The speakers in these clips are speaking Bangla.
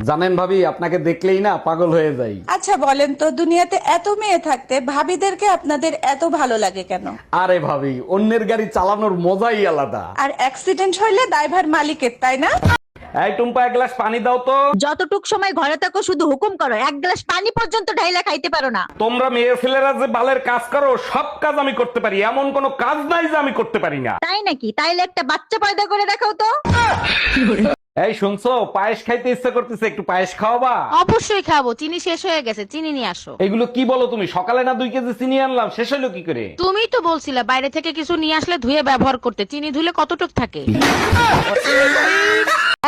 জানেন ভাবি, আপনাকে দেখলেই না পাগল হয়ে যাই। আচ্ছা বলেন তো, দুনিয়াতে এত মেয়ে থাকতে ভাবিদেরকে আপনাদের এত ভালো লাগে কেন? আরে ভাবি, অন্যের গাড়ি চালানোর মজাই আলাদা। আর অ্যাক্সিডেন্ট হইলে দায়ভার মালিকের, তাই না? এই টুম্পা, এক গ্লাস পানি দাও তো। যতটুক সময় ঘরে থাকো শুধু হুকুম করো, এক গ্লাস পানি পর্যন্ত ঢাইলা খাইতে পারো না। তোমরা মেয়ে ছেলেরা যে বালের কাজ করো, সব কাজ আমি করতে পারি, এমন কোনো কাজ নাই যে আমি করতে পারি না। তাই নাকি? তাইলে একটা বাচ্চা পয়দা করে দেখাও তো। এই শুনছো, পায়েস খাইতে ইচ্ছা করতেছে, একটু পায়েস খাওয়াবা? অবশ্যই খাবো, চিনি শেষ হয়ে গেছে, চিনি নিয়ে আসো। এগুলো কি বলো তুমি? সকালে না 2 কেজি চিনি আনলাম, শেষ হলো কি করে? তুমিই তো বলছিলে বাইরে থেকে কিছু নিয়ে আসলে ধুয়ে ব্যবহার করতে, চিনি ধুলে কতটুক থাকে।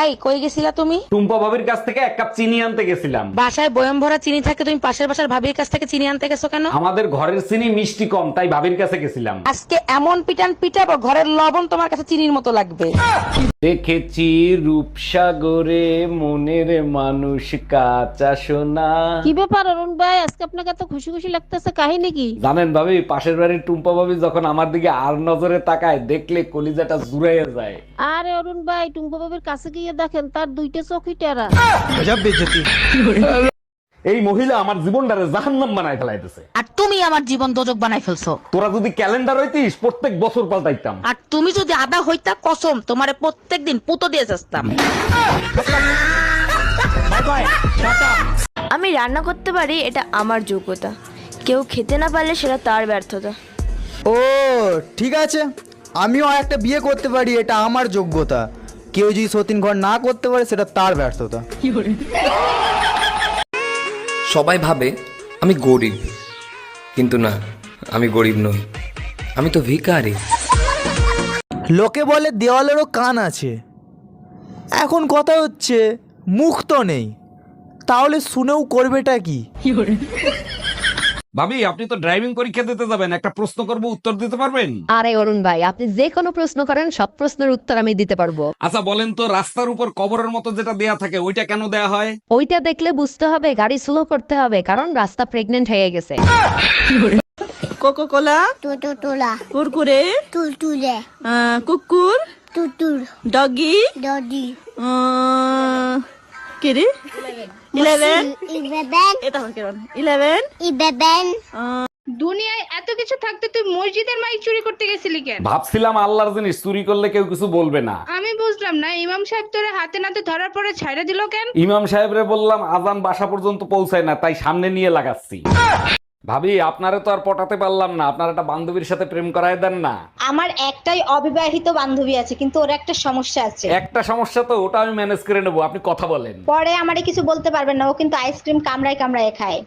এই কই গেছিলা তুমি? টুম্পা ভাবির কাছ থেকে 1 কাপ চিনি আনতে গেছিলাম। বাসায় বয়ম ভরা চিনি থাকে, তুমি পাশের বাসার ভাবির কাছ থেকে চিনি আনতে গেছো কেন? আমাদের ঘরের চিনি মিষ্টি কম, তাই ভাবির কাছে গেছিলাম। আজকে এমন পিটান পিটাবো, ঘরের লবণ তোমার কাছে চিনির মতো লাগবে। দেখেছি রূপসাগরে মনের মানুষ কাঁচা সোনা। কি ব্যাপার অরুণ ভাই, আজকে আপনাকে এত খুশি খুশি লাগতেছে, কাহিনী কি? জানেন ভাবি, পাশের বাড়ির টুম্পা ভাবি যখন আমার দিকে আর নজরে তাকায়, দেখলে কলিজাটা জুড়াইয়া যায়। আরে অরুণ ভাই, টুম্পা বাবির কাছে গিয়ে দেখেন তার 2টা চোখই টেরা। এই মহিলা আমার জীবনটারে জাহান্নাম বানায় ফেলাইতেছে। আর তুমি আমার জীবন দোজক বানাই ফেলছো। তোরা যদি ক্যালেন্ডার হইতিস, প্রত্যেক বছর পাল্টাইতাম। আর তুমি যদি আদা হইতা, কসম তোমারে প্রত্যেকদিন পুতো দিয়ে যাস্তাম। আমি রান্না করতে পারি, এটা আমার যোগ্যতা। কেউ খেতে না পারলে সেটা তার ব্যর্থতা। ও ঠিক আছে, আমিও একটা বিয়ে করতে পারি, এটা আমার যোগ্যতা। কেউ যদি সতীন ঘর না করতে পারে সেটা তার ব্যর্থতা। সবাই ভাবে আমি গরিব, কিন্তু না, আমি গরিব নই, আমি তো ভিখারি। লোকে বলে দেওয়ালেরও কান আছে। এখন কথা হচ্ছে মুখ তো নেই, তাহলে শুনেও করবেটা কি? ভাবি, আপনি তো ড্রাইভিং পরীক্ষা দিতে যাবেন, একটা প্রশ্ন করব, উত্তর দিতে পারবেন? আরে অরুণ ভাই, আপনি যে কোনো প্রশ্ন করেন, সব প্রশ্নের উত্তর আমি দিতে পারবো। আচ্ছা বলেন তো, রাস্তার উপর কবরের মতো যেটা দেয়া থাকে, ওইটা কেন দেয়া হয়? ওইটা দেখলে বুঝতে হবে গাড়ি স্লো করতে হবে, কারণ রাস্তা প্রেগনেন্ট হয়ে গেছে। কোকো কোলা, টোটোলা, কুরকুরে, তুলতুলে, কুকুর, তুতুর, ডগি, ডডি, কিরে 11, ইবেবেন, এটা কেমন 11, ইবেবেন। দুনিয়ায় এত কিছু থাকতে তুই মসজিদের মাইক চুরি করতে গেছিলি কেন? ভাবছিলাম আল্লাহর জিনিস চুরি করলে কেউ কিছু বলবে না। আমি বুঝলাম না, ইমাম সাহেব তোরে হাতে নাতে ধরার পরে ছাইড়া দিল কেন? ইমাম সাহেবরে বললাম আজান বাসা পর্যন্ত পৌঁছায় না, তাই সামনে নিয়ে লাগাচ্ছি। ভাবি, আপনারে তো আর পটাতে পারলাম না, আপনার একটা বান্ধবীর সাথে প্রেম করায় দেন না। আমার একটাই অবিবাহিত বান্ধবী আছে, কিন্তু ওর একটা সমস্যা আছে। একটা সমস্যা তো, ওটা আমি ম্যানেজ করে নেবো, আপনি কথা বলেন। পরে আমারে কিছু বলতে পারবেন না, ও কিন্তু আইসক্রিম কামড়ায় কামড়ায় খায়।